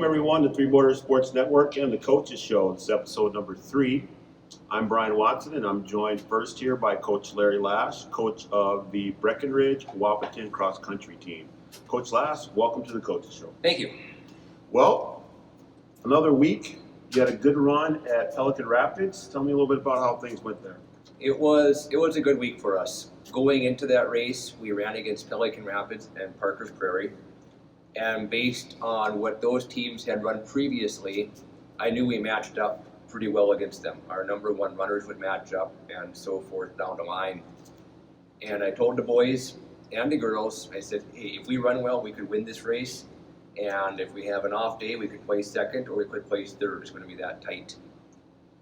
Welcome everyone to Three Borders Sports Network and the Coaches Show. This is episode number 3. I'm Brian Watson and I'm joined first here by Coach Larry Lash, coach of the Breckenridge Wahpeton cross country team. Coach Lash, welcome to the Coaches Show. Thank you. Well, another week. You had a good run at Pelican Rapids. Tell me a little bit about how things went there. It was a good week for us. Going into that race, we ran against Pelican Rapids and Parker's Prairie. And based on what those teams had run previously, I knew we matched up pretty well against them. Our number one runners would match up and so forth down the line. And I told the boys and the girls, I said, hey, if we run well, we could win this race. And if we have an off day, we could place second or we could place third. It's going to be that tight.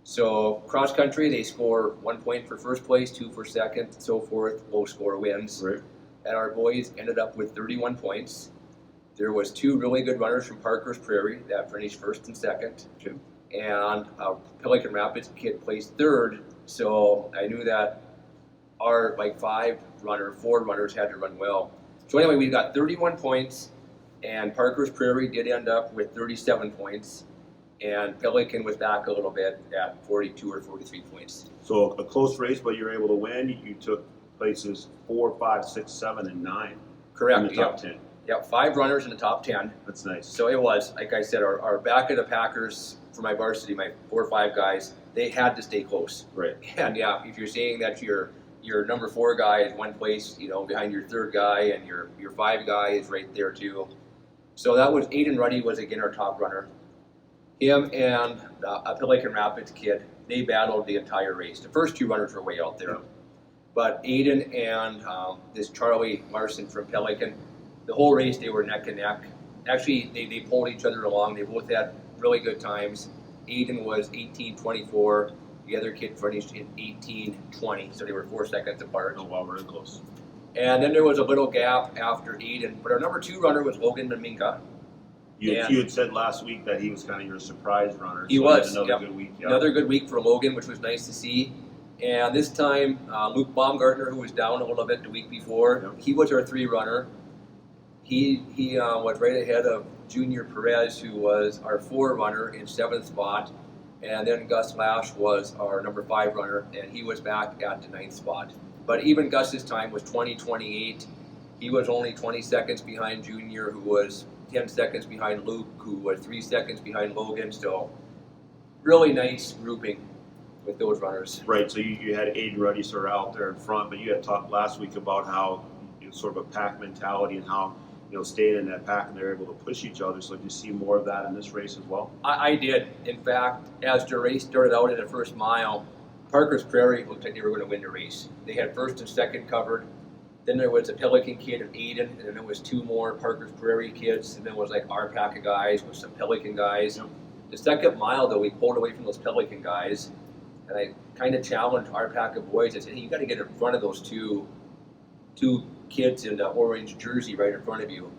So cross country, they score 1 point for first place, 2 for second, so forth. Low score wins. Right. And our boys ended up with 31 points. There was 2 really good runners from Parker's Prairie that finished first and second. Okay. And a Pelican Rapids kid placed third. So I knew that our 4 runners had to run well. So anyway, we got 31 points, and Parker's Prairie did end up with 37 points. And Pelican was back a little bit at 42 or 43 points. So a close race, but you were able to win. You took places 4, 5, 6, 7, and 9 Correct. in the top 10. Yep, 5 runners in the top 10. That's nice. So it was, like I said, our back of the Packers for my varsity, my 4 or 5 guys, they had to stay close. Right. And yeah, if you're saying that your number 4 guy is one place, behind your 3rd guy, and your 5 guy is right there too. So that was Aiden Ruddy was again our top runner. Him and a Pelican Rapids kid, they battled the entire race. The first 2 runners were way out there. But Aiden and this Charlie Larson from Pelican, the whole race they were neck and neck. Actually, they pulled each other along. They both had really good times. Aiden was 18:24. The other kid finished in 18:20, so they were 4 seconds apart. Oh, wow, very close. And then there was a little gap after Aiden. But our number 2 runner was Logan Dominga. You had said last week that he was kind of your surprise runner. He so was. Another Yep. good week. Yep. Another good week for Logan, which was nice to see. And this time, Luke Baumgartner, who was down a little bit the week before, Yep. he was our 3 runner. He was right ahead of Junior Perez, who was our 4 runner in 7th spot. And then Gus Lash was our number 5 runner, and he was back at the 9th spot. But even Gus's time was 20:28. He was only 20 seconds behind Junior, who was 10 seconds behind Luke, who was 3 seconds behind Logan. So really nice grouping with those runners. Right, so you had Aiden Ruddy sort of out there in front, but you had talked last week about how it's sort of a pack mentality and how staying in that pack and they're able to push each other. So did you see more of that in this race as well? I did. In fact, as the race started out in the first mile, Parker's Prairie looked like they were going to win the race. They had first and second covered. Then there was a Pelican kid and Aiden, and then there was 2 more Parker's Prairie kids, and then it was like our pack of guys with some Pelican guys. Yep. The second mile, though, we pulled away from those Pelican guys, and I kind of challenged our pack of boys. I said, hey, you got to get in front of those two kids in the orange jersey right in front of you.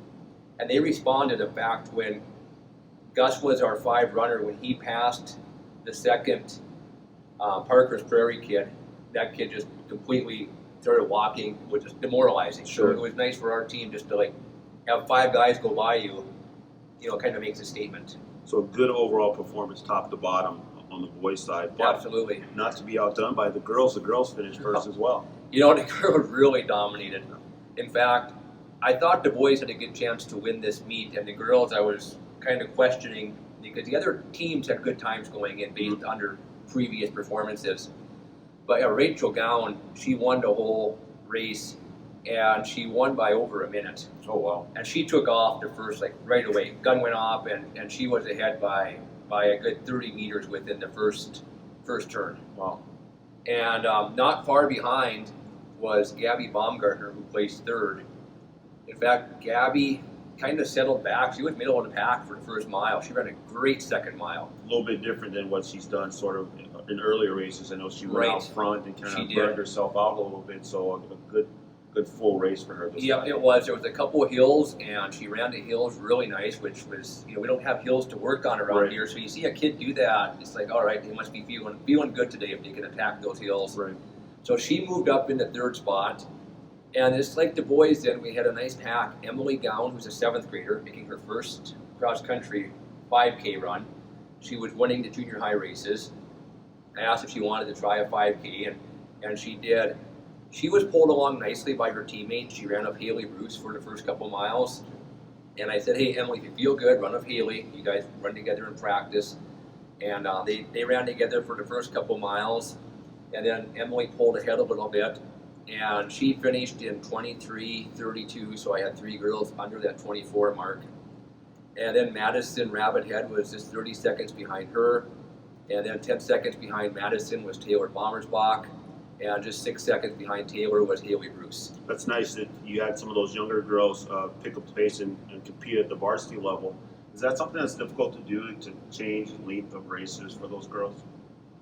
And they responded. In fact, when Gus was our 5 runner, when he passed the second Parker's Prairie kid, that kid just completely started walking, which is demoralizing. Sure. So it was nice for our team just to have 5 guys go by you, kind of makes a statement. So a good overall performance top to bottom on the boys' side. But Absolutely. not to be outdone by the girls. The girls finished first as well. The girls really dominated. In fact, I thought the boys had a good chance to win this meet, and the girls I was kind of questioning because the other teams had good times going in based on their previous performances. But Rachel Gowan, she won the whole race, and she won by over a minute. Oh, wow. And she took off the first, right away. Gun went off, and she was ahead by a good 30 meters within the first turn. Wow. And not far behind was Gabby Baumgartner, who placed 3rd. In fact, Gabby kind of settled back. She was middle of the pack for the first mile. She ran a great second mile. A little bit different than what she's done sort of in earlier races. I know she went out front and kind of burned herself out a little bit, so a good full race for her this time. It was. There was a couple of hills, and she ran the hills really nice, which was, we don't have hills to work on around here, so you see a kid do that, it's like, all right, they must be feeling good today if they can attack those hills. Right. So she moved up in the 3rd spot. And it's like the boys then, we had a nice pack. Emily Gown, who's a 7th grader, making her first cross-country 5K run. She was winning the junior high races. I asked if she wanted to try a 5K, and she did. She was pulled along nicely by her teammate. She ran up Haley Bruce for the first couple miles. And I said, hey, Emily, if you feel good, run up Haley. You guys run together in practice. And they ran together for the first couple miles. And then Emily pulled ahead a little bit. And she finished in 23:32, so I had 3 girls under that 24 mark. And then Madison Rabbit Head was just 30 seconds behind her. And then 10 seconds behind Madison was Taylor Bommersbach. And just 6 seconds behind Taylor was Haley Bruce. That's nice that you had some of those younger girls pick up the pace and compete at the varsity level. Is that something that's difficult to do, to change the length of races for those girls?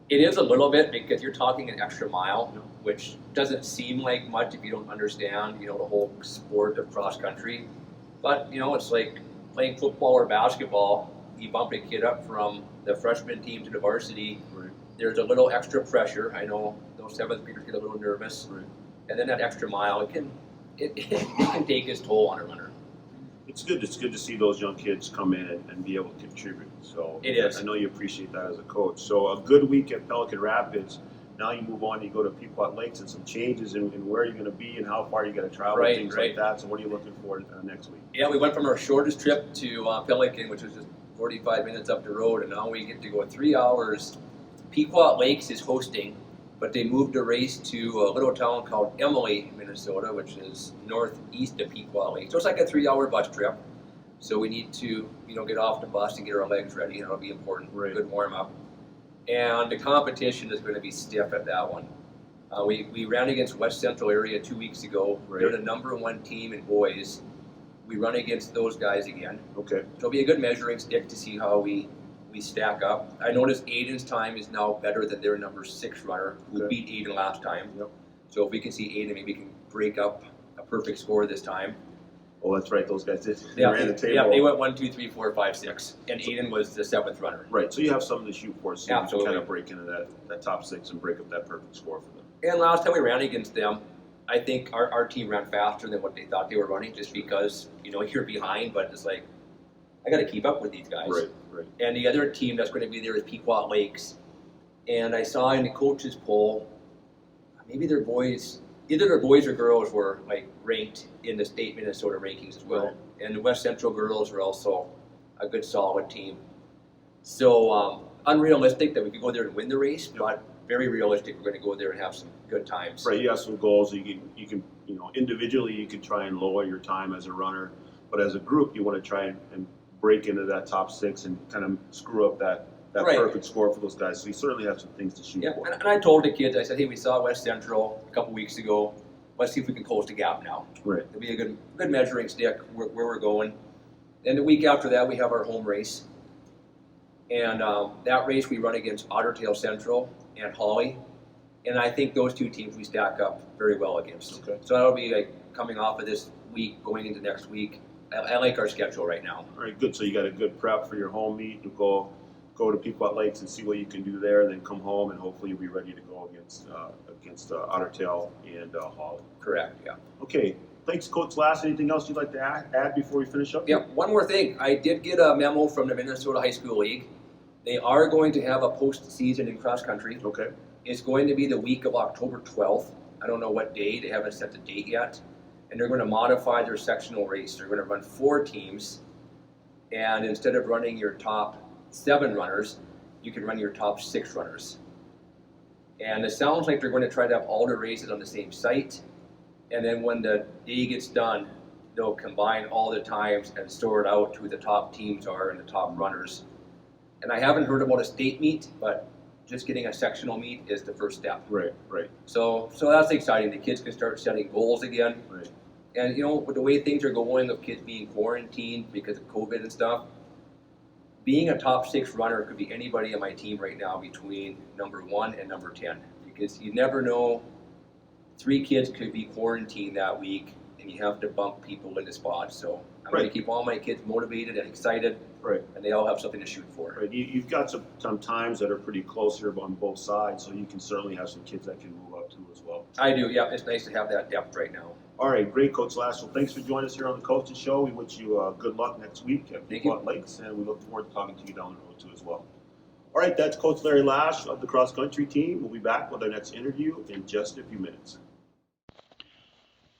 It is a little bit, because you're talking an extra mile, which doesn't seem like much if you don't understand, the whole sport of cross country. But, it's like playing football or basketball. You bump a kid up from the freshman team to the varsity. Right. There's a little extra pressure. I know those 7th graders get a little nervous. Right. And then that extra mile, it can take its toll on a runner. It's good to see those young kids come in and be able to contribute. So It is. I know you appreciate that as a coach. So a good week at Pelican Rapids. Now you move on, you go to Pequot Lakes, and some changes in where you're going to be and how far you're going to travel, Right, things right. like that. So what are you looking for next week? Yeah, we went from our shortest trip to Pelican, which was just 45 minutes up the road, and now we get to go 3 hours. Pequot Lakes is hosting, but they moved the race to a little town called Emily, Minnesota, which is northeast of Pequot Lakes. So it's like a 3-hour bus trip. So we need to, get off the bus and get our legs ready, and it'll be important. Right. Good warm up. And the competition is going to be stiff at that one. We ran against West Central area 2 weeks ago. Right. They're the #1 team in boys. We run against those guys again. Okay. So it'll be a good measuring stick to see how we stack up. I noticed Aiden's time is now better than their #6 runner, who Okay. beat Aiden last time. Yep. So if we can see Aiden, maybe we can break up a perfect score this time. Oh, that's right. Those guys did. They ran the table. Yeah, they went 1, 2, 3, 4, 5, 6, and Aiden was the 7th runner. Right. So you have something to shoot for. So you can Absolutely. kind of break into that top 6 and break up that perfect score for them. And last time we ran against them, I think our team ran faster than what they thought they were running, just because you're behind, but it's like I got to keep up with these guys. Right. Right. And the other team that's going to be there is Pequot Lakes. And I saw in the coaches poll, maybe their boys, either their boys or girls were ranked in the state Minnesota rankings as well. Right. And the West Central girls are also a good solid team. So unrealistic that we could go there and win the race, but very realistic we're going to go there and have some good times. Right. You have some goals. You can individually you can try and lower your time as a runner, but as a group you want to try and break into that top 6 and kind of screw up that Right. perfect score for those guys. So you certainly have some things to shoot Yeah, for. and I told the kids, I said, hey, we saw West Central a couple weeks ago. Let's see if we can close the gap now. Right. It'll be a good measuring stick where we're going. Then the week after that, we have our home race. And that race we run against Otter Tail Central and Holly. And I think those 2 teams we stack up very well against. Okay. So that'll be coming off of this week, going into next week. I like our schedule right now. All right. Good. So you got a good prep for your home meet. You go to Pequot Lakes and see what you can do there, then come home and hopefully you'll be ready to go against Otter Tail and Holly. Correct, yeah. Okay. Thanks, Coach Lass. Anything else you'd like to add before we finish up? Yeah, one more thing. I did get a memo from the Minnesota High School League. They are going to have a postseason in cross country. Okay. It's going to be the week of October 12th. I don't know what day. They haven't set the date yet. And they're going to modify their sectional race. They're going to run 4 teams. And instead of running your top 7 runners, you can run your top 6 runners. And it sounds like they're going to try to have all the races on the same site. And then when the day gets done, they'll combine all the times and sort out who the top teams are and the top runners. And I haven't heard about a state meet, but just getting a sectional meet is the first step. Right. Right. So that's exciting. The kids can start setting goals again. Right. And with the way things are going, with kids being quarantined because of COVID and stuff, being a top 6 runner could be anybody on my team right now between #1 and #10, because you never know. 3 kids could be quarantined that week, and you have to bump people into spots. So I'm going to keep all my kids motivated and excited, Right. and they all have something to shoot for. Right. You've got some times that are pretty close here on both sides, so you can certainly have some kids that can move up too as well. I do, yeah. It's nice to have that depth right now. All right, great, Coach Lash. Well, thanks for joining us here on the Coaches Show. We wish you good luck next week at Thank you. Pequot Lakes, and we look forward to talking to you down the road too as well. All right, that's Coach Larry Lash of the cross country team. We'll be back with our next interview in just a few minutes.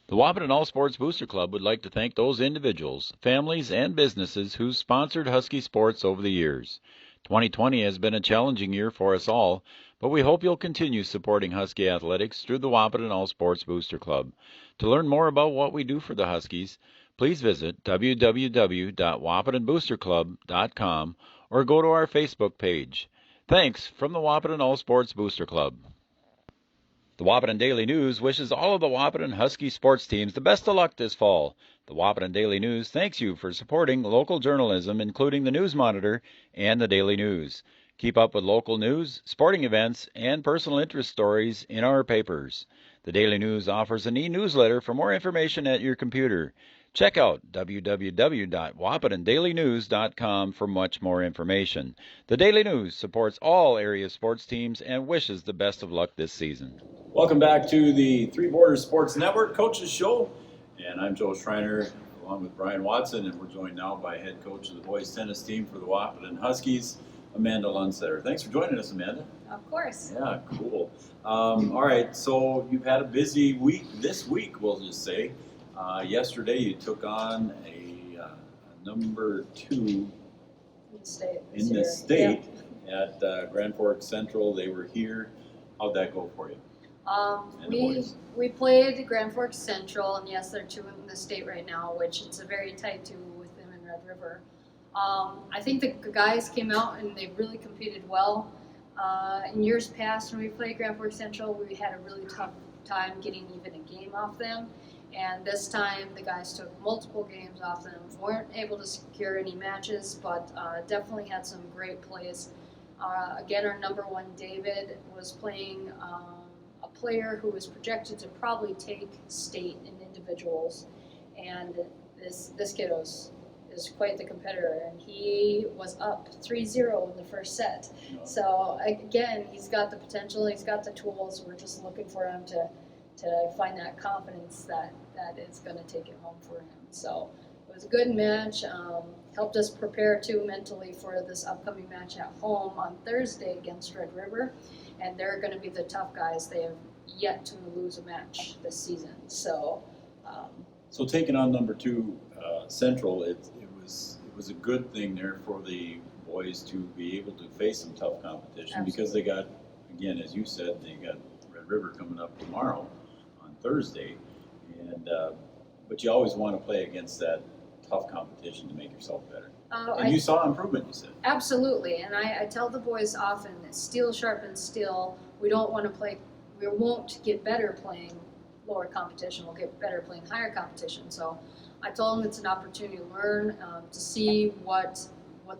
The Wahpeton All Sports Booster Club would like to thank those individuals, families, and businesses who sponsored Husky sports over the years. 2020 has been a challenging year for us all, but we hope you'll continue supporting Husky athletics through the Wahpeton All Sports Booster Club. To learn more about what we do for the Huskies, please visit www.wapetonboosterclub.com or go to our Facebook page. Thanks from the Wahpeton All Sports Booster Club. The Wahpeton Daily News wishes all of the Wahpeton Husky sports teams the best of luck this fall. The Wahpeton Daily News thanks you for supporting local journalism, including the News Monitor and the Daily News. Keep up with local news, sporting events, and personal interest stories in our papers. The Daily News offers an e-newsletter for more information at your computer. Check out www.wahpetondailynews.com for much more information. The Daily News supports all area sports teams and wishes the best of luck this season. Welcome back to the Three Borders Sports Network Coaches Show, and I'm Joe Schreiner along with Brian Watson, and we're joined now by head coach of the boys tennis team for the Wahpeton Huskies, Amanda Lundstetter. Thanks for joining us, Amanda. Of course. Yeah, cool. All right, so you've had a busy week this week, we'll just say. Yesterday you took on a number 2 In the state at Grand Forks Central. They were here. How'd that go for you? And the boys? We played Grand Forks Central, and yes, they're 2 in the state right now, which it's a very tight 2 with them in Red River. I think the guys came out and they really competed well. In years past, when we played Grand Forks Central, we had a really tough time getting even a game off them. And this time, the guys took multiple games off them. Weren't able to secure any matches, but definitely had some great plays. Again, our number 1, David, was playing a player who was projected to probably take state in individuals. And this kid is quite the competitor, and he was up 3-0 in the first set. So again, he's got the potential, he's got the tools. We're just looking for him to find that confidence that is going to take it home for him. So it was a good match. Helped us prepare too mentally for this upcoming match at home on Thursday against Red River, and they're going to be the tough guys. They have yet to lose a match this season. So taking on number 2 Central, it was a good thing there for the boys to be able to face some tough competition. Absolutely. Because they got, again, as you said, they got Red River coming up tomorrow on Thursday, and but you always want to play against that tough competition to make yourself better. And you saw improvement, you said. Absolutely, and I tell the boys often that steel sharpens steel. We don't want to play. We won't get better playing lower competition. We'll get better playing higher competition. So I told them it's an opportunity to learn, to see what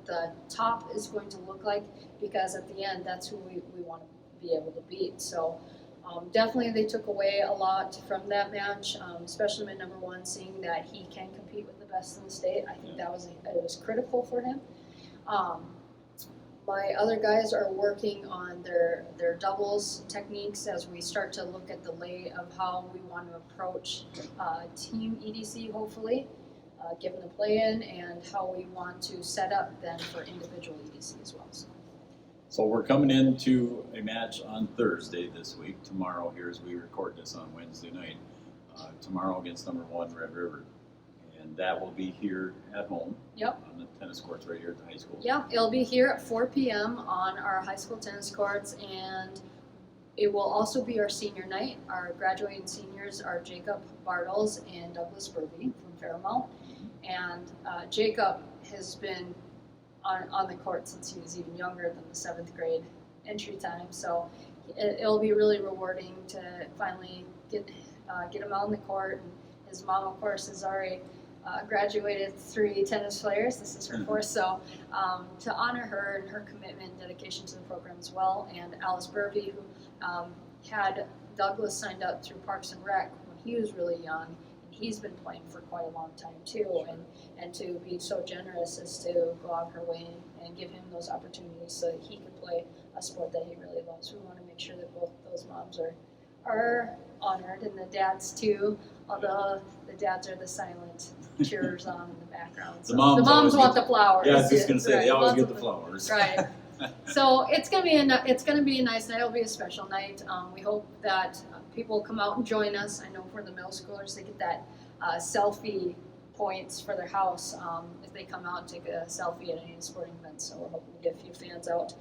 the top is going to look like, because at the end, that's who we want to be able to beat. So definitely they took away a lot from that match, especially my number 1, seeing that he can compete with the best in the state. I think it was critical for him. My other guys are working on their doubles techniques as we start to look at the lay of how we want to approach team EDC, hopefully, given the play-in, and how we want to set up then for individual EDC as well. So we're coming into a match on Thursday this week, tomorrow here as we record this on Wednesday night, tomorrow against number 1 Red River. And that will be here at home. Yep. On the tennis courts right here at the high school. Yeah, it'll be here at 4 p.m. on our high school tennis courts, and it will also be our senior night. Our graduating seniors are Jacob Bartles and Douglas Burby from Fairmount. And Jacob has been on the court since he was even younger than the 7th grade entry time. So it'll be really rewarding to finally get him out on the court. And his mom, of course, has already graduated 3 tennis players. This is her 4th. So to honor her and her commitment and dedication to the program as well. And Alice Burby, who had Douglas signed up through Parks and Rec when he was really young. He's been playing for quite a long time too, and to be so generous as to go out her way and give him those opportunities so that he can play a sport that he really loves. We want to make sure that both those moms are are honored, and the dads too, although the dads are the silent cheers on in the background. So The moms the moms always want get- the flowers. Yeah, I was just gonna say, right, they always moms get the want flowers. Right. So it's gonna be a nice night. It'll be a special night. We hope that people come out and join us. I know for the middle schoolers, they get that selfie points for their house if they come out and take a selfie at any sporting event. So we're hoping to get a few fans out.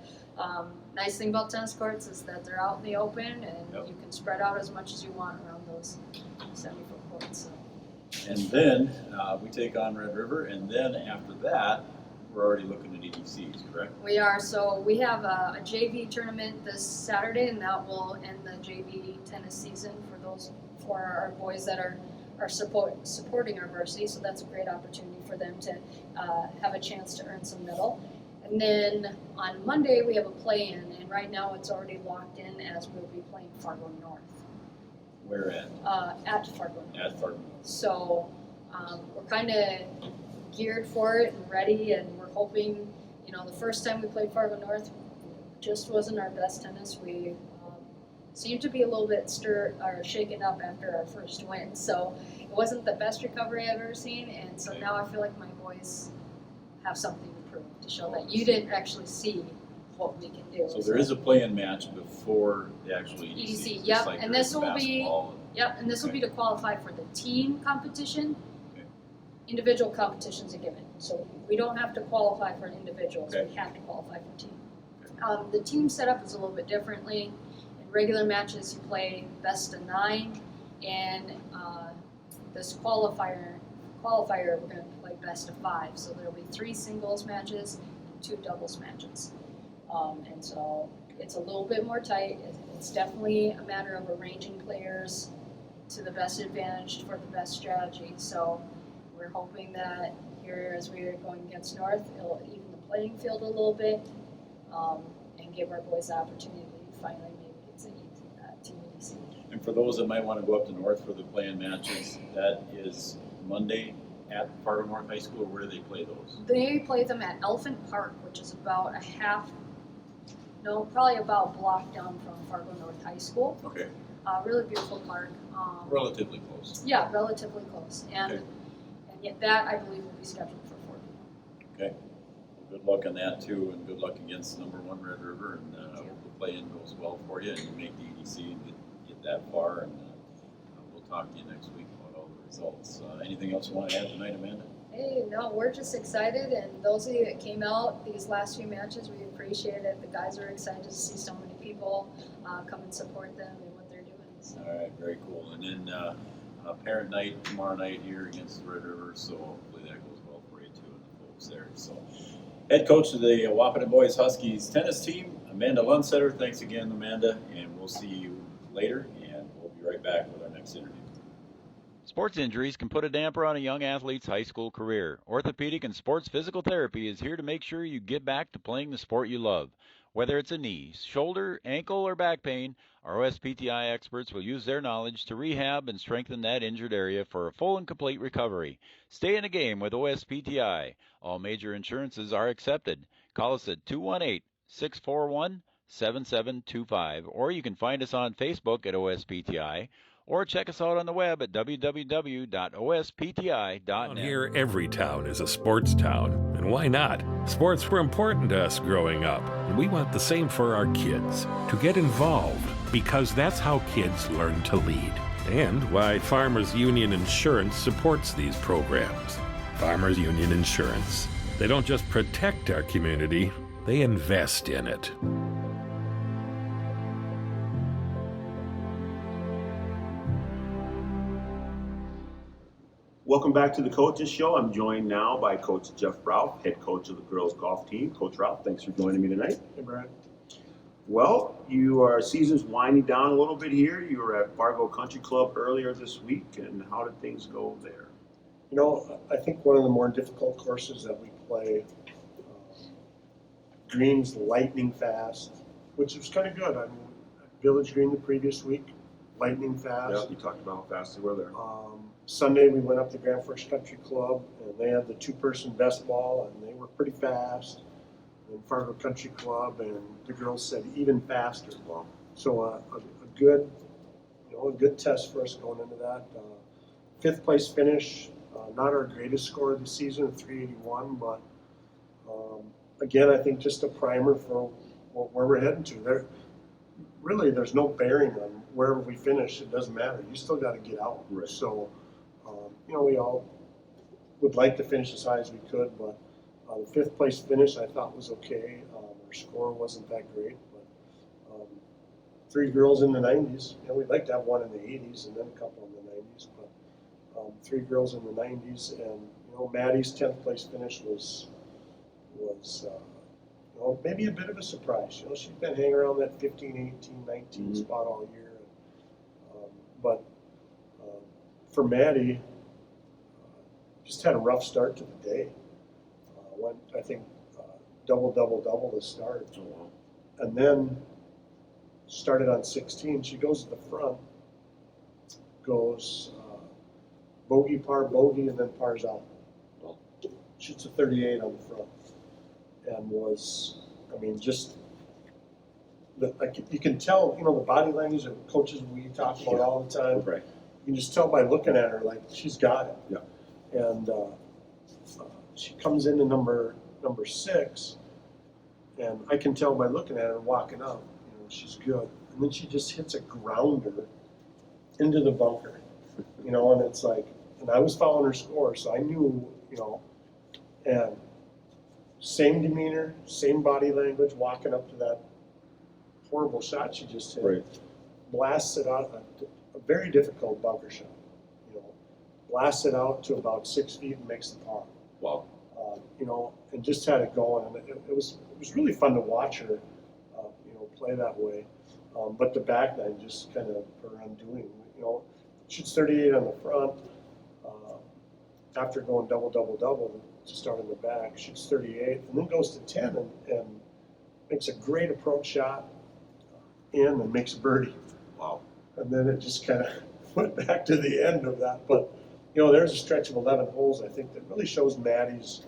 Nice thing about tennis courts is that they're out in the open, and Yep. you can spread out as much as you want around those 70-foot courts. So. And then we take on Red River, and then after that, we're already looking at EDCs, correct? We are. So we have a JV tournament this Saturday, and that will end the JV tennis season for our boys that are supporting our varsity. So that's a great opportunity for them to have a chance to earn some medal. And then on Monday we have a play-in, and right now it's already locked in as we'll be playing Fargo North. Where at? At Fargo North. At Fargo. So we're kind of geared for it and ready, and we're hoping, the first time we played Fargo North just wasn't our best tennis. We seemed to be a little bit shaken up after our first win, so it wasn't the best recovery I've ever seen, and so now I feel like my boys have something to prove, to show that you didn't actually see what we can do. So there is a play-in match before the actual EDC. EDC, just yep, like and there this is in will be- basketball. Yep, and this will be to qualify for the team competition. Okay. Individual competitions are given, so we don't have to qualify for individuals, Okay. we have to qualify for team. The team setup is a little bit differently. In regular matches, you play best of 9, and this qualifier we're going to play best of 5. So there'll be 3 singles matches and 2 doubles matches, and so it's a little bit more tight. It's definitely a matter of arranging players to the best advantage for the best strategy. So we're hoping that here, as we are going against North, it'll even the playing field a little bit, and give our boys the opportunity to finally maybe get to Team EDC. And for those that might want to go up to North for the play-in matches, that is Monday at Fargo North High School. Where do they play those? They play them at Elephant Park, which is about probably about a block down from Fargo North High School. Okay, Really beautiful park. relatively close. Yeah, relatively close. And Okay. and yet that, I believe, will be scheduled for 4 people. Okay. Good luck on that too, and good luck against number 1 Red River, and Thank you. hope the play-in goes well for you, and you make the EDC and get that far, and we'll talk to you next week about all the results. Anything else you want to add tonight, Amanda? Hey, no, we're just excited, and those of you that came out these last few matches, we appreciate it. The guys are excited to see so many people come and support them and what they're doing. So. All right, very cool. And then parent night tomorrow night here against the Red River, so hopefully that goes well for you too and the folks there. So, head coach of the Wahpeton Boys Huskies tennis team, Amanda Lundsetter. Thanks again, Amanda, and we'll see you later, and we'll be right back with our next interview. Sports injuries can put a damper on a young athlete's high school career. Orthopedic and sports physical therapy is here to make sure you get back to playing the sport you love. Whether it's a knee, shoulder, ankle, or back pain, our OSPTI experts will use their knowledge to rehab and strengthen that injured area for a full and complete recovery. Stay in the game with OSPTI. All major insurances are accepted. Call us at 218-641-7725, or you can find us on Facebook at OSPTI, or check us out on the web at www.ospti.net. Down here, every town is a sports town. And why not? Sports were important to us growing up, and we want the same for our kids. To get involved, because that's how kids learn to lead. And why Farmers Union Insurance supports these programs. Farmers Union Insurance. They don't just protect our community, they invest in it. Welcome back to the Coaches Show. I'm joined now by Coach Jeff Ralph, head coach of the girls golf team. Coach Ralph, thanks for joining me tonight. Hey, Brian. Well, your season's winding down a little bit here. You were at Fargo Country Club earlier this week, and how did things go there? I think one of the more difficult courses that we play, greens lightning fast, which was kind of good. I mean, Village Green the previous week, lightning fast. Yeah, you talked about how fast they were there. Sunday we went up to Grand Forks Country Club, and they had the 2-person best ball, and they were pretty fast. And Fargo Country Club, and the girls said even faster. Well, So a good a good test for us going into that. Fifth place finish, not our greatest score of the season of 381, but again, I think just a primer for where we're heading to. There's no bearing on wherever we finish. It doesn't matter. You still got to get out. Right. So, we all would like to finish as high as we could, but the fifth place finish I thought was okay. Our score wasn't that great, but 3 girls in the 90s. We'd like to have one in the 80s and then a couple in the 90s, but 3 girls in the 90s, and Maddie's 10th place finish was maybe a bit of a surprise. She's been hanging around that 15, 18, 19 spot all year. But for Maddie, just had a rough start to the day. Went, I think, double to start. Oh, wow. And then started on 16. She goes to the front, goes bogey, par, bogey, and then pars out. Shoots a 38 on the front. And you can tell, the body language of coaches we talk about all the time. Right. You can just tell by looking at her, like, she's got it. Yeah. And she comes into number 6, and I can tell by looking at her walking up, she's good. And then she just hits a grounder into the bunker, and it's like, and I was following her score, so I knew, and same demeanor, same body language, walking up to that horrible shot she just hit. Right. Blasts it out, a very difficult bunker shot. Blasts it out to about 6 feet and makes the par. Wow. And just had it going, and it was really fun to watch her, play that way. But the back nine just kind of her undoing. Shoots 38 on the front. After going double to start in the back, shoots 38, and then goes to 10 and makes a great approach shot in and makes a birdie. Wow. And then it just kind of went back to the end of that. But there's a stretch of 11 holes, I think, that really shows Maddie's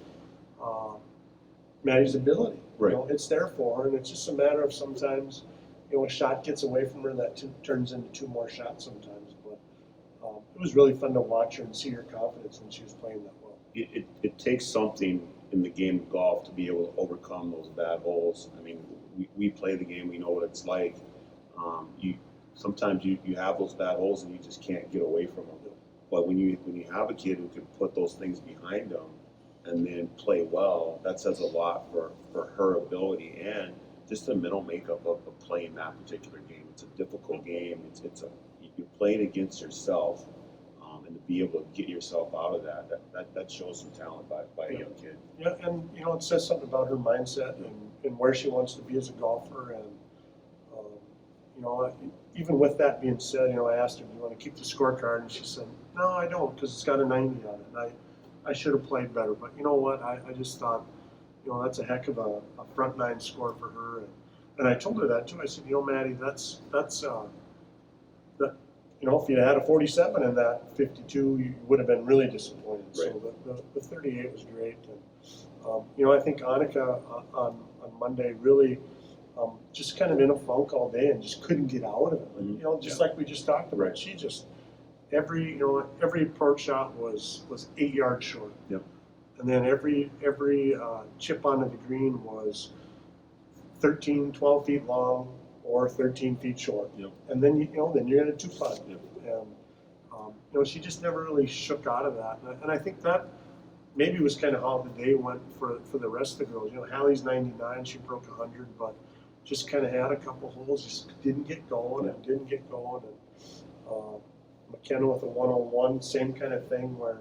ability. Right. It's there for her, and it's just a matter of sometimes, a shot gets away from her that turns into 2 more shots sometimes. But it was really fun to watch her and see her confidence when she was playing that well. It takes something in the game of golf to be able to overcome those bad holes. I mean, we play the game, we know what it's like. Sometimes you have those bad holes and you just can't get away from them. But when you have a kid who can put those things behind them and then play well, that says a lot for her ability and just the mental makeup of playing that particular game. It's a difficult game. You're playing against yourself, and to be able to get yourself out of that shows some talent by a young kid. Yeah, and it says something about her mindset and where she wants to be as a golfer. And even with that being said, I asked her, "Do you want to keep the scorecard?" And she said, "No, I don't, because it's got a 90 on it. And I should have played better. But you know what? I just thought, that's a heck of a front 9 score for her." And I told her that too. I said, "Maddie, that's if you had a 47 in that 52, you would have been really disappointed." Right. So the 38 was great. And I think Annika on Monday really just kind of in a funk all day and just couldn't get out of it. Mm-hmm. Just like we just talked about. Right. She just every approach shot was 8 yards short. Yep. And then every chip onto the green was 13, 12 feet long or 13 feet short. Yep. And then then you're in a 2-putt. Yep. And she just never really shook out of that. And I think that maybe was kind of how the day went for the rest of the girls. Hallie's 99, she broke 100, but just kind of had a couple holes, just didn't get going. And McKenna with a 101, same kind of thing where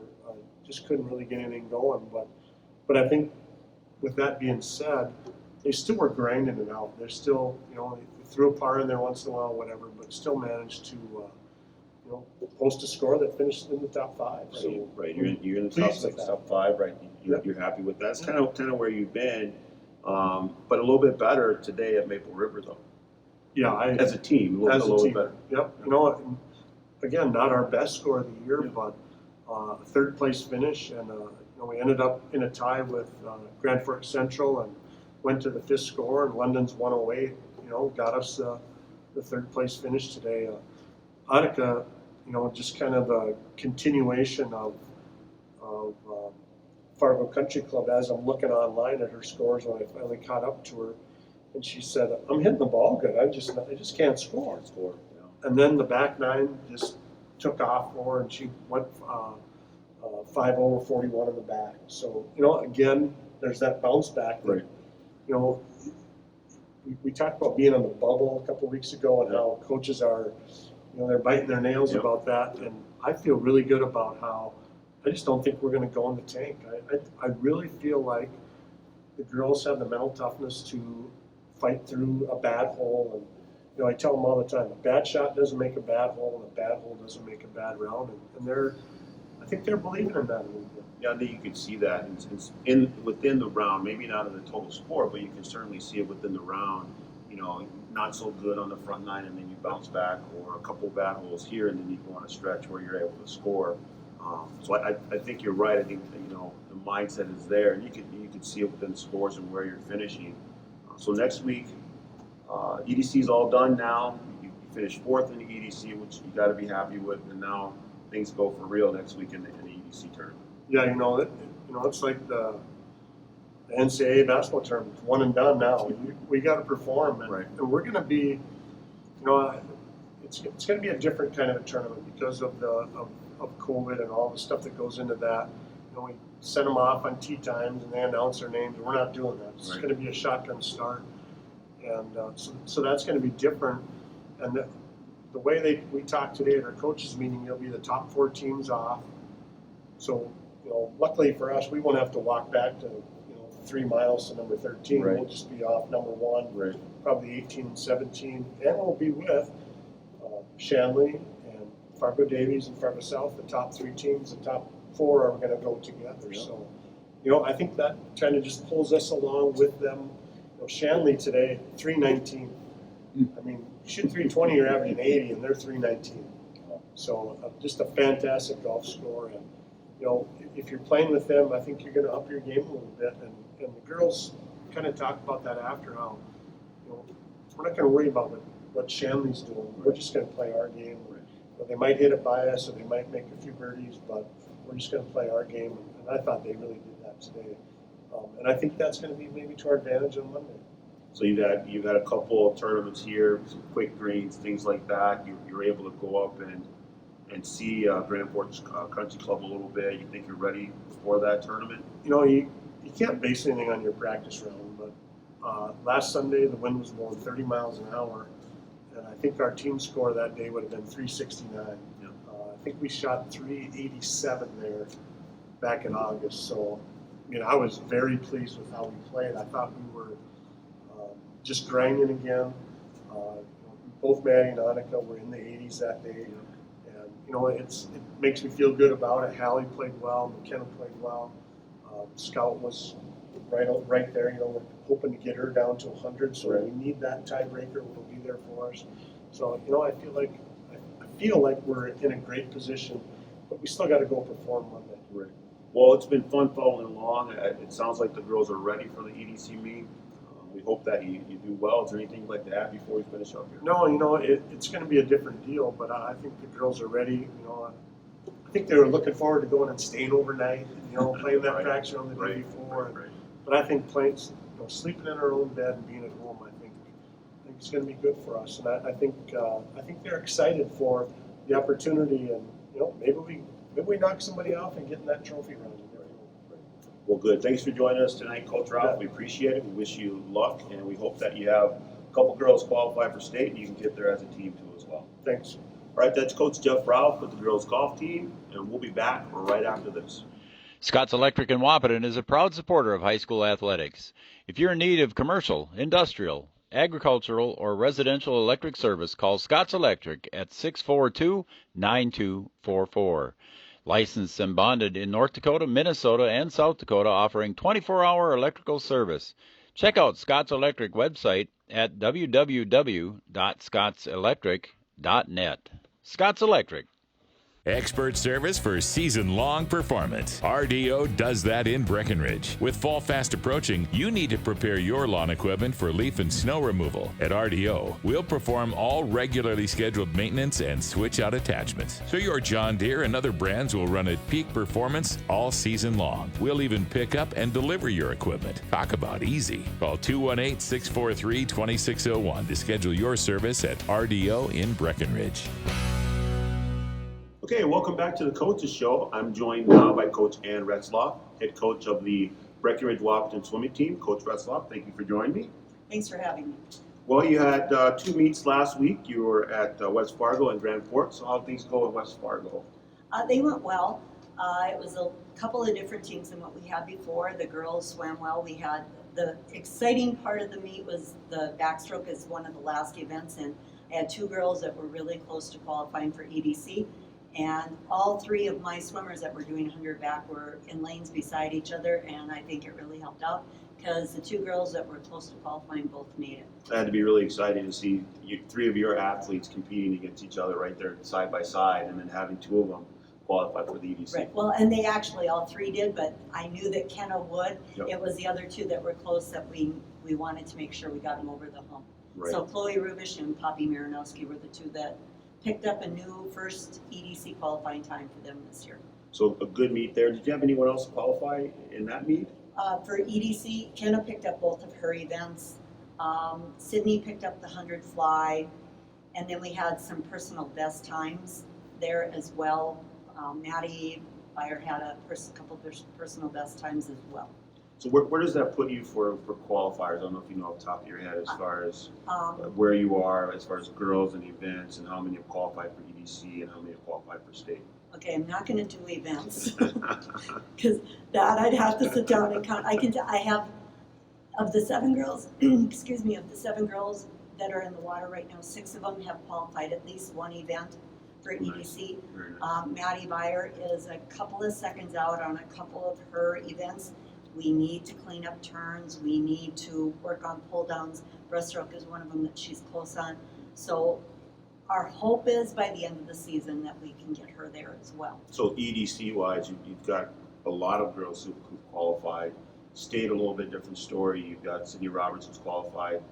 just couldn't really get anything going. But I think with that being said, they still were grinding it out. They're still, they threw a par in there once in a while, whatever, but still managed to, post a score that finished in the top 5. So Right, you're in the top pleased with 6, that. top 5, right? You're happy with that. That's kind of where you've been, but a little bit better today at Maple River, though. Yeah, As a team, a little bit better. Yep. Again, not our best score of the year, but a 3rd place finish, and we ended up in a tie with Grand Forks Central and went to the 5th score, and London's 108. Got us the 3rd place finish today. Annika, just kind of a continuation of Fargo Country Club. As I'm looking online at her scores when I finally caught up to her, and she said, "I'm hitting the ball good. I just can't score." And then the back nine just took off for her, and she went 5 over 41 in the back. So again, there's that bounce back. That, we talked about being on the bubble a couple of weeks ago and how coaches are, they're biting their nails about that. And I feel really good about how I just don't think we're going to go in the tank. I really feel like the girls have the mental toughness to fight through a bad hole. And I tell them all the time, a bad shot doesn't make a bad hole, and a bad hole doesn't make a bad round. And I think they're believing in that a little bit. Yeah, I think you can see that within the round, maybe not in the total score, but you can certainly see it within the round. Not so good on the front nine, and then you bounce back, or a couple of bad holes here, and then you go on a stretch where you're able to score. So I think you're right. I think the mindset is there, and you can see it within the scores and where you're finishing. So next week, EDC is all done now. You finished 4th in the EDC, which you got to be happy with, and now things go for real next week in the EDC tournament. Yeah, it's like the NCAA basketball tournament. It's one and done now. We got to perform, and we're going to be, it's going to be a different kind of a tournament because of of COVID and all the stuff that goes into that. We send them off on tee times and they announce their names. We're not doing that. It's going to be a shotgun start, and so that's going to be different. And the way we talked today at our coaches meeting, you'll be the top 4 teams off. So luckily for us, we won't have to walk back to 3 miles to number 13. We'll just be off number 1, probably 18 and 17, and we'll be with Shanley and Fargo Davies and Fargo South. The top 3 teams, the top 4 are going to go together. So I think that kind of just pulls us along with them. Shanley today, 319. I mean, you shoot 320, you're averaging 80, and they're 319. So just a fantastic golf score. And if you're playing with them, I think you're going to up your game a little bit. And the girls kind of talk about that after, how we're not going to worry about what Shanley's doing. We're just going to play our game. They might hit it by us, or they might make a few birdies, but we're just going to play our game. And I thought they really did that today. And I think that's going to be maybe to our advantage on Monday. So you've had a couple of tournaments here, some quick greens, things like that. You're able to go up and see Grand Forks Country Club a little bit. You think you're ready for that tournament? You can't base anything on your practice round, but last Sunday the wind was blowing 30 miles an hour, and I think our team score that day would have been 369. I think we shot 387 there back in August. So, I was very pleased with how we played. I thought we were just grinding again. Both Maddie and Annika were in the 80s that day. And, it makes me feel good about it. Hallie played well. McKenna played well. Scout was right there. We're hoping to get her down to 100. So we need that tiebreaker. Will be there for us. So, I feel like we're in a great position, but we still got to go perform Monday. Right. Well, it's been fun following along. It sounds like the girls are ready for the EDC meet. We hope that you do well. Is there anything you'd like to add before we finish up here? No, it's going to be a different deal, but I think the girls are ready. I think they were looking forward to going and staying overnight, playing that practice round the day before. But I think playing, sleeping in our own bed and being at home, I think it's going to be good for us. And I think they're excited for the opportunity, and maybe we knock somebody off and get in that trophy round. Well, good. Thanks for joining us tonight, Coach Ralph. We appreciate it. We wish you luck, and we hope that you have a couple girls qualify for state, and you can get there as a team too as well. Thanks. All right, that's Coach Jeff Ralph with the girls golf team, and we'll be back right after this. Scott's Electric in Wahpeton is a proud supporter of high school athletics. If you're in need of commercial, industrial, agricultural, or residential electric service, call Scott's Electric at 642-9244. Licensed and bonded in North Dakota, Minnesota, and South Dakota, offering 24-hour electrical service. Check out Scott's Electric website at www.scottselectric.net. Scott's Electric. Expert service for season-long performance. RDO does that in Breckenridge. With fall fast approaching, you need to prepare your lawn equipment for leaf and snow removal. At RDO, we'll perform all regularly scheduled maintenance and switch out attachments. So your John Deere and other brands will run at peak performance all season long. We'll even pick up and deliver your equipment. Talk about easy. Call 218-643-2601 to schedule your service at RDO in Breckenridge. Okay, welcome back to the Coaches Show. I'm joined now by Coach Ann Retzloff, head coach of the Breckenridge Wahpeton swimming team. Coach Retzloff, thank you for joining me. Thanks for having me. Well, you had 2 meets last week. You were at West Fargo and Grand Forks. So how did things go at West Fargo? They went well. It was a couple of different teams than what we had before. The girls swam well. We had the exciting part of the meet was the backstroke is one of the last events, and I had 2 girls that were really close to qualifying for EDC. And all 3 of my swimmers that were doing 100 back were in lanes beside each other, and I think it really helped out because the 2 girls that were close to qualifying both made it. It had to be really exciting to see 3 of your athletes competing against each other right there side by side, and then having 2 of them qualify for the EDC. Right. Well, and they actually all 3 did, but I knew that Kenna would. Yep. It was the other 2 that were close that we wanted to make sure we got them over the hump. Right. So Chloe Rubish and Poppy Marinowski were the 2 that picked up a new first EDC qualifying time for them this year. So a good meet there. Did you have anyone else qualify in that meet? For EDC, Kenna picked up both of her events. Sydney picked up the 100 fly, and then we had some personal best times there as well. Maddie Beyer had a couple of personal best times as well. So where does that put you for qualifiers? I don't know if you know off the top of your head as far as where you are as far as girls and events, and how many have qualified for EDC and how many have qualified for state. Okay, I'm not going to do events because that I'd have to sit down and count. I have of the 7 girls, excuse me, of the 7 girls that are in the water right now, 6 of them have qualified at least 1 event for EDC. Very nice. Maddie Beyer is a couple of seconds out on a couple of her events. We need to clean up turns. We need to work on pull downs. Breaststroke is one of them that she's close on. So our hope is by the end of the season that we can get her there as well. So EDC wise, you've got a lot of girls who've qualified. State, a little bit different story. You've got Sydney Roberts who's qualified.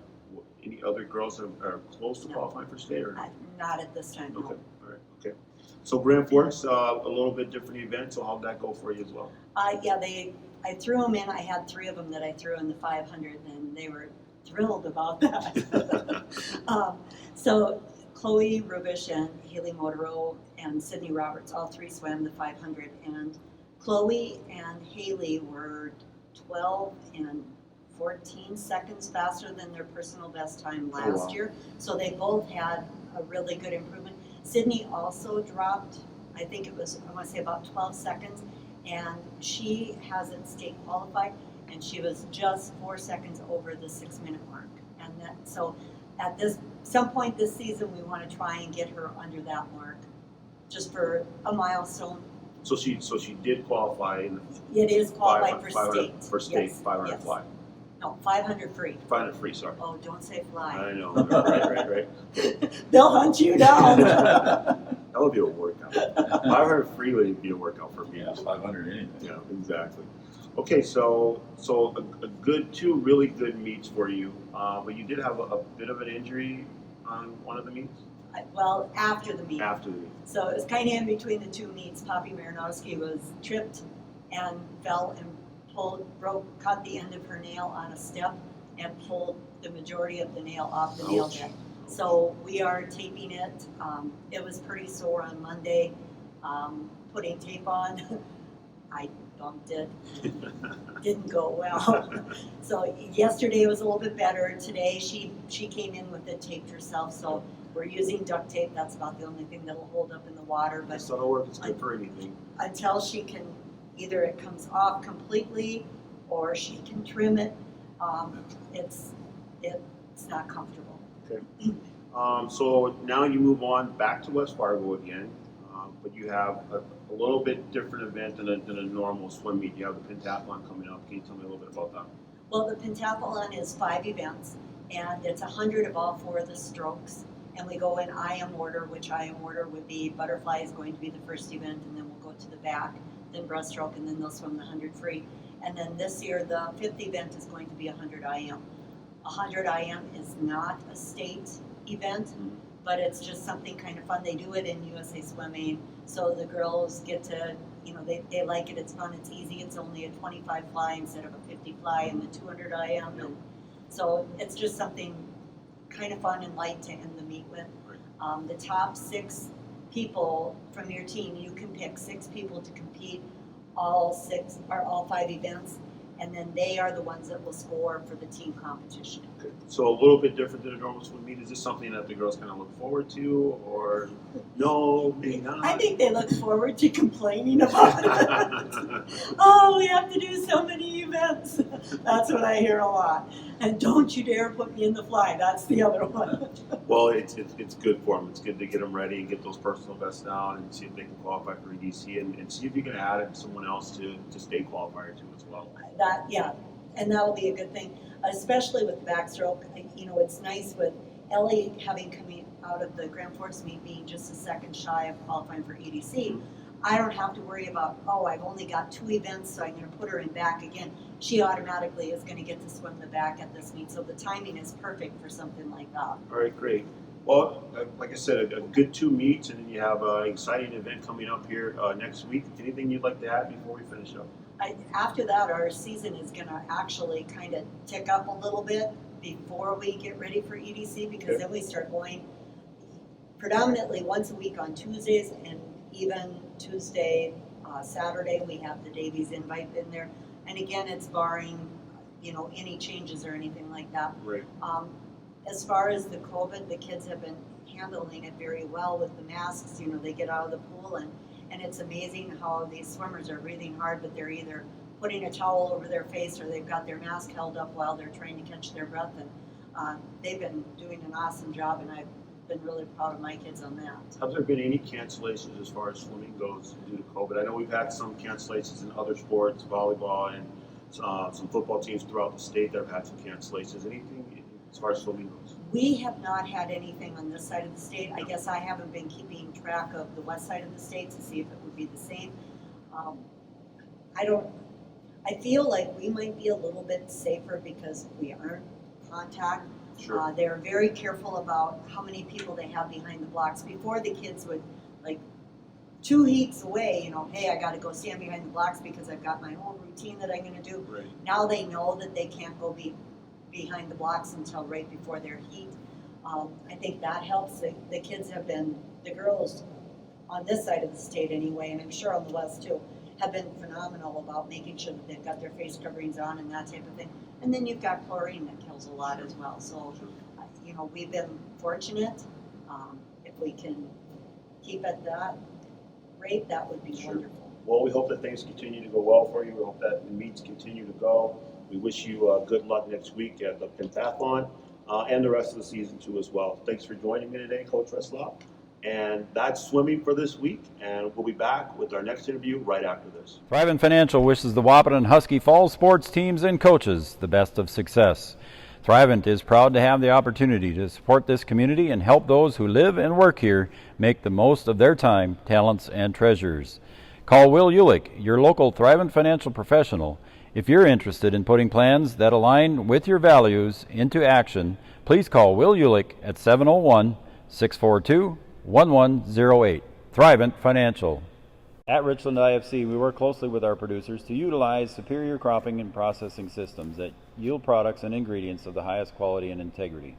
Any other girls that are close to qualifying for state? Or? Not at this time, no. Okay, all right, okay. So Grand Forks, a little bit different event. So how'd that go for you as well? Yeah, I threw them in. I had 3 of them that I threw in the 500, and they were thrilled about that. So Chloe Rubish and Haley Motorow and Sydney Roberts, all 3 swam the 500, and Chloe and Haley were 12 and 14 seconds faster than their personal best time last year. So they both had a really good improvement. Sydney also dropped, I think it was, I want to say about 12 seconds, and she hasn't state qualified, and she was just 4 seconds over the 6-minute mark. And that, so at some point this season, we want to try and get her under that mark, just for a milestone. So she did qualify in It is qualified for 500 state. For state, Yes, 500 yes. fly. No, 500 free. 500 free, sorry. Oh, don't say fly. I know, right. They'll hunt you down. That would be a workout. 500 free would be a workout for me. Yeah, 500 anything. Yeah, exactly. Okay, so a good 2 really good meets for you, but you did have a bit of an injury on one of the meets? Well, after the meet. After the meet. So it was kind of in between the 2 meets. Poppy Marinowski was tripped and fell and caught the end of her nail on a step and pulled the majority of the nail off the nail bed. So we are taping it. It was pretty sore on Monday. Putting tape on, I bumped it. Didn't go well. So yesterday was a little bit better. Today she came in with it taped herself. So we're using duct tape. That's about the only thing that'll hold up in the water. But That's not work. It's good for anything. until she can, either it comes off completely or she can trim it, it's not comfortable. Okay. So now you move on back to West Fargo again, but you have a little bit different event than a normal swim meet. You have the pentathlon coming up. Can you tell me a little bit about that? Well, the pentathlon is 5 events, and it's 100 of all 4 of the strokes, and we go in IM order, which IM order would be butterfly is going to be the first event, and then we'll go to the back, then breaststroke, and then they'll swim the 100 free. And then this year, the 5th event is going to be 100 IM. 100 IM is not a state event, but it's just something kind of fun. They do it in USA Swimming, so the girls get to, they like it. It's fun. It's easy. It's only a 25 fly instead of a 50 fly in the 200 IM, and so it's just something kind of fun and light to end the meet with. The top 6 people from your team, you can pick 6 people to compete all 5 events, and then they are the ones that will score for the team competition. Okay. So a little bit different than a normal swim meet. Is this something that the girls kind of look forward to, or no, maybe not? I think they look forward to complaining about it. Oh, we have to do so many events. That's what I hear a lot. And don't you dare put me in the fly. That's the other one. Well, it's good for them. It's good to get them ready and get those personal bests down and see if they can qualify for EDC and see if you can add it to someone else to state qualifier too as well. And that'll be a good thing, especially with backstroke. It's nice with Ellie having coming out of the Grand Forks meet being just a second shy of qualifying for EDC. I don't have to worry about, I've only got 2 events, so I'm going to put her in back again. She automatically is going to get to swim the back at this meet, so the timing is perfect for something like that. All right, great. Well, like I said, a good 2 meets, and then you have an exciting event coming up here next week. Anything you'd like to add before we finish up? After that, our season is going to actually kind of tick up a little bit before we get ready for EDC, because then we start going predominantly once a week on Tuesdays, and even Tuesday, Saturday, we have the Davies invite in there. And again, it's barring, any changes or anything like that. Right. As far as the COVID, the kids have been handling it very well with the masks. They get out of the pool, and it's amazing how these swimmers are breathing hard, but they're either putting a towel over their face or they've got their mask held up while they're trying to catch their breath. And they've been doing an awesome job, and I've been really proud of my kids on that. Have there been any cancellations as far as swimming goes due to COVID? I know we've had some cancellations in other sports, volleyball, and some football teams throughout the state that have had some cancellations. Anything as far as swimming goes? We have not had anything on this side of the state. I guess I haven't been keeping track of the west side of the state to see if it would be the same. I feel like we might be a little bit safer because we aren't contact. Sure. They're very careful about how many people they have behind the blocks. Before, the kids would, 2 heats away, hey, I got to go stand behind the blocks because I've got my own routine that I'm going to do. Right. Now they know that they can't go behind the blocks until right before their heat. I think that helps. The kids have been, the girls on this side of the state anyway, and I'm sure on the west too, have been phenomenal about making sure that they've got their face coverings on and that type of thing. And then you've got chlorine that kills a lot as well. So, we've been fortunate. If we can keep at that rate, that would be wonderful. Well, we hope that things continue to go well for you. We hope that the meets continue to go. We wish you good luck next week at the pentathlon and the rest of the season too as well. Thanks for joining me today, Coach Reslaw. And that's swimming for this week, and we'll be back with our next interview right after this. Thrivent Financial wishes the Wahpeton Husky Falls sports teams and coaches the best of success. Thrivent is proud to have the opportunity to support this community and help those who live and work here make the most of their time, talents, and treasures. Call Will Ulick, your local Thrivent financial professional. If you're interested in putting plans that align with your values into action, please call Will Ulick at 701-642-1108. Thrivent Financial. At Richland IFC, we work closely with our producers to utilize superior cropping and processing systems that yield products and ingredients of the highest quality and integrity.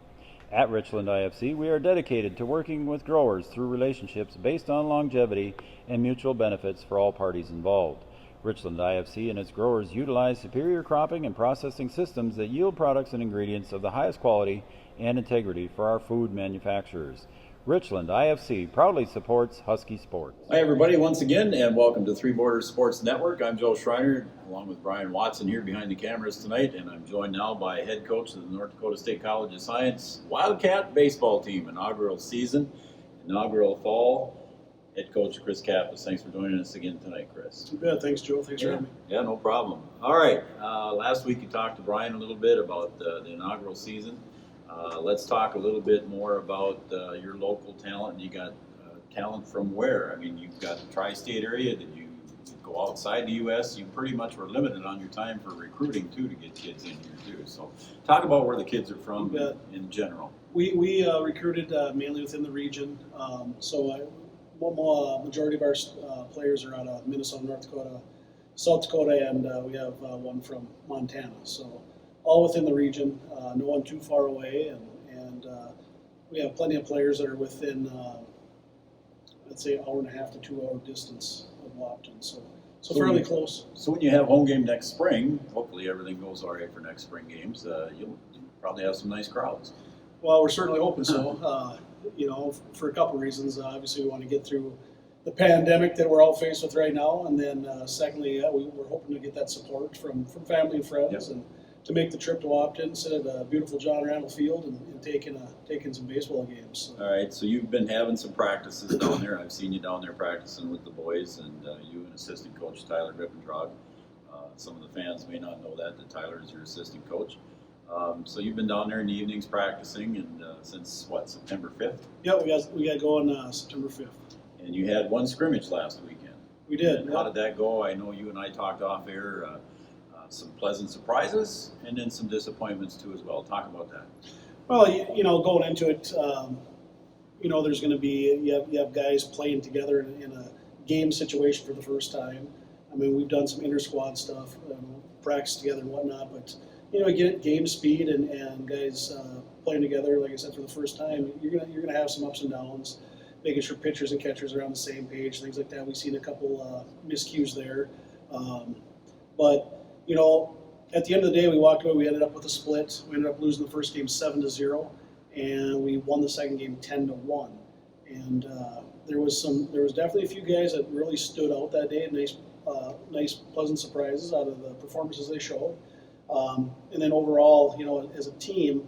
At Richland IFC, we are dedicated to working with growers through relationships based on longevity and mutual benefits for all parties involved. Richland IFC and its growers utilize superior cropping and processing systems that yield products and ingredients of the highest quality and integrity for our food manufacturers. Richland IFC proudly supports Husky sports. Hi everybody, once again, and welcome to Three Borders Sports Network. I'm Joe Schreiner, along with Brian Watson here behind the cameras tonight, and I'm joined now by head coach of the North Dakota State College of Science Wildcat baseball team, inaugural season, inaugural fall. Head coach Chris Kappas. Thanks for joining us again tonight, Chris. Too bad. Thanks, Joe. Thanks for having me. Yeah, no problem. All right, last week you talked to Brian a little bit about the inaugural season. Let's talk a little bit more about your local talent. You got talent from where? I mean, you've got the tri-state area. Did you go outside the U.S.? You pretty much were limited on your time for recruiting too to get kids in here too. So talk about where the kids are from in general. We recruited mainly within the region. Majority of our players are out of Minnesota, North Dakota, South Dakota, and we have one from Montana. So all within the region, no one too far away, and we have plenty of players that are within, let's say, 1.5 to 2 hour distance of Wahpeton. So fairly close. So when you have home game next spring, hopefully everything goes all right for next spring games. You'll probably have some nice crowds. Well, we're certainly hoping so. For a couple of reasons. Obviously, we want to get through the pandemic that we're all faced with right now, and then secondly, we're hoping to get that support from family and friends, and to make the trip to Wahpeton, sit at a beautiful John Randall Field, and taking some baseball games. So. All right, so you've been having some practices down there. I've seen you down there practicing with the boys, and you and assistant coach Tyler Rippentrog. Some of the fans may not know that Tyler is your assistant coach. So you've been down there in the evenings practicing, and since what, September 5th? Yeah, we got going September 5th. And you had one scrimmage last weekend. We did. And how did that go? I know you and I talked off air. Some pleasant surprises, and then some disappointments too as well. Talk about that. Well, going into it, there's going to be you have guys playing together in a game situation for the first time. I mean, we've done some inter-squad stuff, practice together and whatnot, but get game speed and guys playing together, like I said, for the first time, you're gonna have some ups and downs, making sure pitchers and catchers are on the same page, things like that. We've seen a couple miscues there, but at the end of the day, we walked away. We ended up with a split. We ended up losing the first game 7-0, and we won the second game 10-1. And there was definitely a few guys that really stood out that day. Nice, pleasant surprises out of the performances they showed. And then overall, as a team,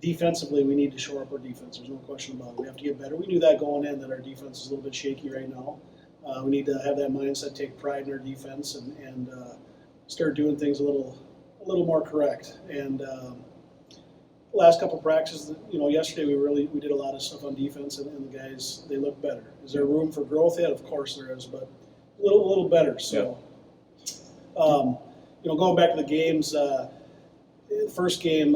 defensively, we need to shore up our defense. There's no question about it. We have to get better. We knew that going in, that our defense is a little bit shaky right now. We need to have that mindset, take pride in our defense, and start doing things a little more correct. And last couple of practices, yesterday we did a lot of stuff on defense, and the guys, they look better. Is there room for growth yet? Of course there is, but a little better. So, going back to the games, the first game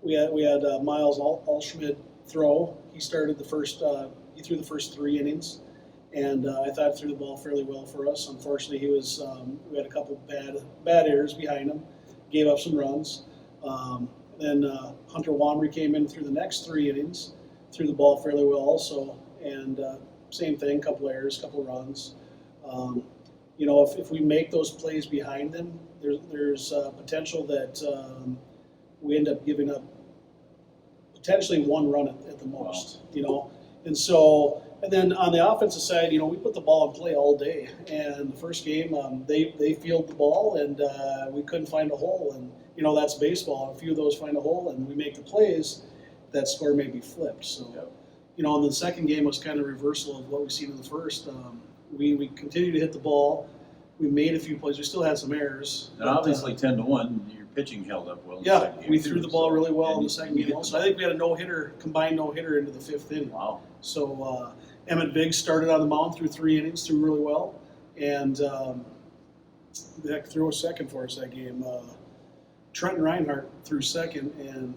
we had Miles Alschmidt throw. He started he threw the first 3 innings. And I thought threw the ball fairly well for us. Unfortunately, we had a couple bad errors behind him, gave up some runs. Then Hunter Womry came in through the next 3 innings, threw the ball fairly well also, and same thing, couple errors, couple runs. If we make those plays behind them, there's potential that we end up giving up potentially 1 run at the most. Wow. And then on the offensive side, we put the ball in play all day. And the first game, they fielded the ball, and we couldn't find a hole. And that's baseball. A few of those find a hole, and we make the plays. That score may be flipped. So, and the second game was kind of a reversal of what we've seen in the first. We continued to hit the ball. We made a few plays. We still had some errors. And obviously 10-1, your pitching held up well in the Yeah, second game we threw the ball really well in the second game hit also. I think we had a combined no-hitter into the 5th inning. Wow. So Emmett Biggs started on the mound through 3 innings, threw really well, and they threw a second for us that game. Trenton Reinhardt threw second, and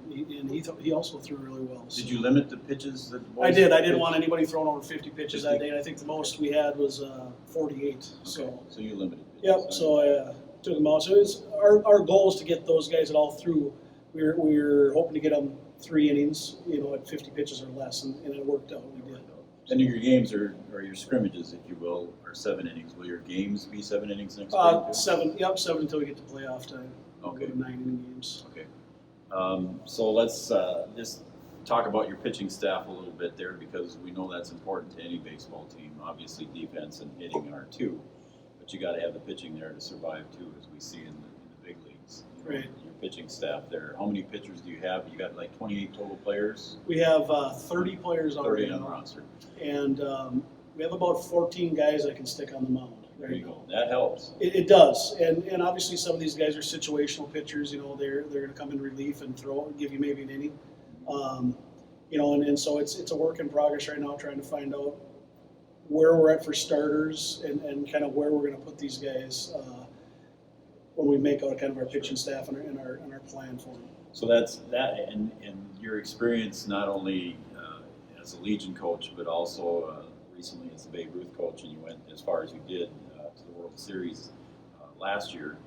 he also threw really well. So. Did you limit the pitches that the boys I did. I didn't pitched? want anybody throwing over 50 pitches that day, and I think the most we had was 48. Okay. So you limited pitches. yep. So I took them out. So our goal is to get those guys at all through. We were hoping to get them 3 innings, at 50 pitches or less, and it worked out. We did. And your games or your scrimmages, if you will, are 7 innings. Will your games be 7 innings next spring too? 7. Yep, 7 until we get to playoff time. Okay. Go to 9 inning games. Okay. So let's just talk about your pitching staff a little bit there, because we know that's important to any baseball team. Obviously, defense and hitting are too, but you got to have the pitching there to survive too, as we see in the big leagues. Right. Your pitching staff there. How many pitchers do you have? You got like 28 total players. We have 30 players 30 already on the now, roster. and we have about 14 guys that can stick on the mound. There you go. That helps. It does, and obviously some of these guys are situational pitchers. You know, they're going to come in relief and give you maybe an inning. You know, and so it's a work in progress right now, trying to find out where we're at for starters and kind of where we're going to put these guys when we make out kind of our pitching staff and our plan for them. So that's that, and your experience not only as a Legion coach, but also recently as the Babe Ruth coach, and you went as far as you did to the World Series last year.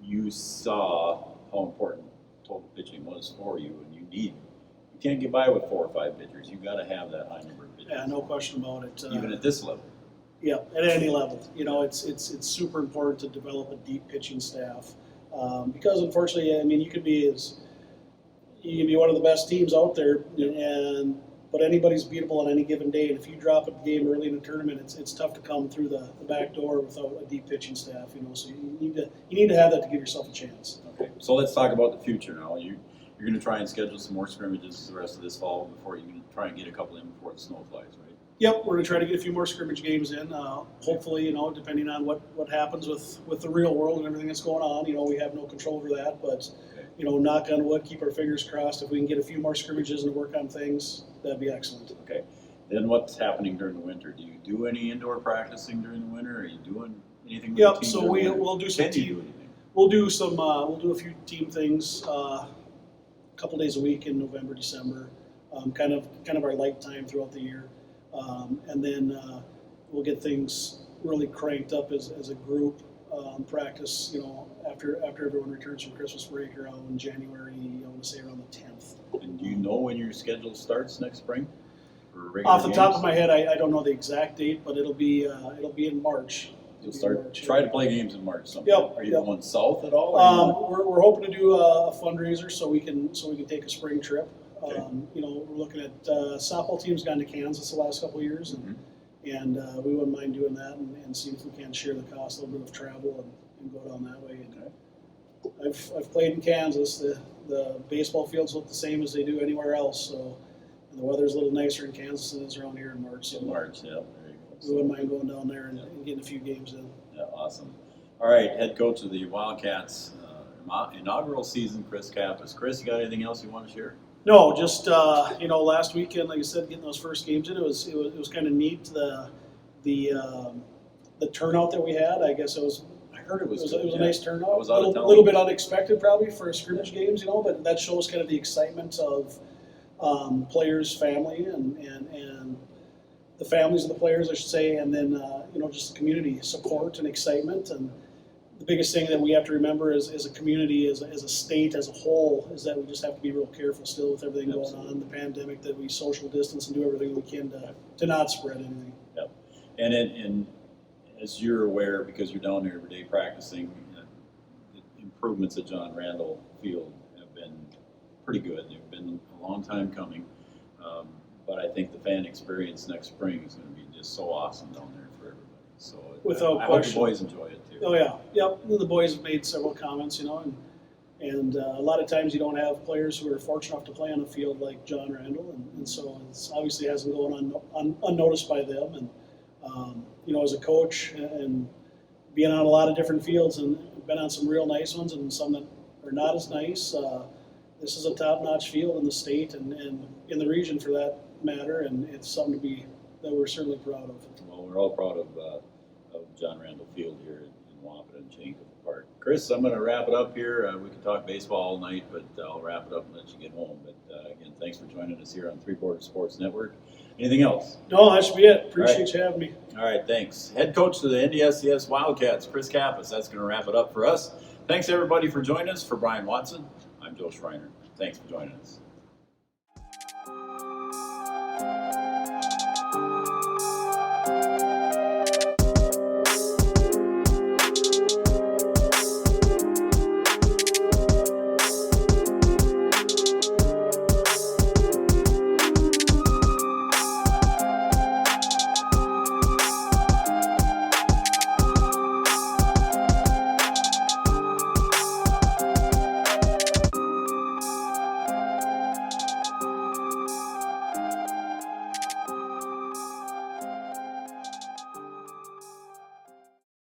You saw how important total pitching was for you, and you can't get by with 4 or 5 pitchers. You got to have that high number of pitchers. Yeah, no question about it. Even at this level. Yeah, at any level, you know, it's super important to develop a deep pitching staff because unfortunately, I mean, you can be one of the best teams out there, but anybody's beatable on any given day. And if you drop a game early in a tournament, it's tough to come through the back door without a deep pitching staff. You know, so you need to have that to give yourself a chance. Okay, so let's talk about the future now. You're going to try and schedule some more scrimmages the rest of this fall before you can try and get a couple in before the snow flies, right? Yep, we're going to try to get a few more scrimmage games in. Hopefully, you know, depending on what happens with the real world and everything that's going on, you know, we have no control over that. But, you know, knock on wood, keep our fingers crossed. If we can get a few more scrimmages and work on things, that'd be excellent. Okay. Then what's happening during the winter? Do you do any indoor practicing during the winter? Are you doing anything with the team? So we'll do some Can you team. do anything? We'll do a few team things, a couple days a week in November, December, kind of our light time throughout the year. And then we'll get things really cranked up as a group practice, you know, after everyone returns from Christmas break around January, I want to say around the 10th. And do you know when your schedule starts next spring? For regular Off the top games? of my head, I don't know the exact date, but it'll be in March. You'll start try to play games in March. Sometime. Yep. Are you going south at all? Or We're hoping to do a fundraiser so we can take a spring trip. Okay. You know, we're looking at softball team's gone to Kansas the last couple of years, and we wouldn't mind doing that and see if we can share the cost, a little bit of travel, and go down that way. And I've played in Kansas. The baseball fields look the same as they do anywhere else, so and the weather's a little nicer in Kansas than it is around here in March. So in March, yeah. There you go. we wouldn't mind going down there and getting a few games in. Yeah, awesome. All right, head coach of the Wildcats, inaugural season, Chris Kappas. Chris, you got anything else you want to share? No, just you know, last weekend, like I said, getting those first games in, it was kind of neat. The turnout that we had, I guess I heard it was a nice turnout. I was a out of town. little bit unexpected probably for scrimmage games, you know, but that shows kind of the excitement of players' family and the families of the players, I should say, and then you know, just the community support and excitement. And the biggest thing that we have to remember as a community, as a state, as a whole, is that we just have to be real careful still with everything going on, the pandemic, that we social distance and do everything we can to not spread anything. Yep. And as you're aware, because you're down there every day practicing, the improvements at John Randall Field have been pretty good. They've been a long time coming. But I think the fan experience next spring is going to be just so awesome down there for everybody. So Without I question. hope the boys enjoy it too. Oh yeah, yep. The boys have made several comments, you know, and a lot of times you don't have players who are fortunate enough to play on a field like John Randall, and so it's obviously hasn't gone unnoticed by them. And you know, as a coach and being on a lot of different fields and been on some real nice ones and some that are not as nice, this is a top-notch field in the state and in the region for that matter, and it's something that we're certainly proud of. Well, we're all proud of John Randall Field here in Wapaton and Chankville Park. Chris, I'm going to wrap it up here. We could talk baseball all night, but I'll wrap it up and let you get home. But again, thanks for joining us here on Three Borders Sports Network. Anything else? No, that should be it. Appreciate you having me. All right, thanks. Head coach of the NDSCS Wildcats, Chris Kappas. That's going to wrap it up for us. Thanks, everybody, for joining us. For Brian Watson, I'm Joe Schreiner. Thanks for joining us.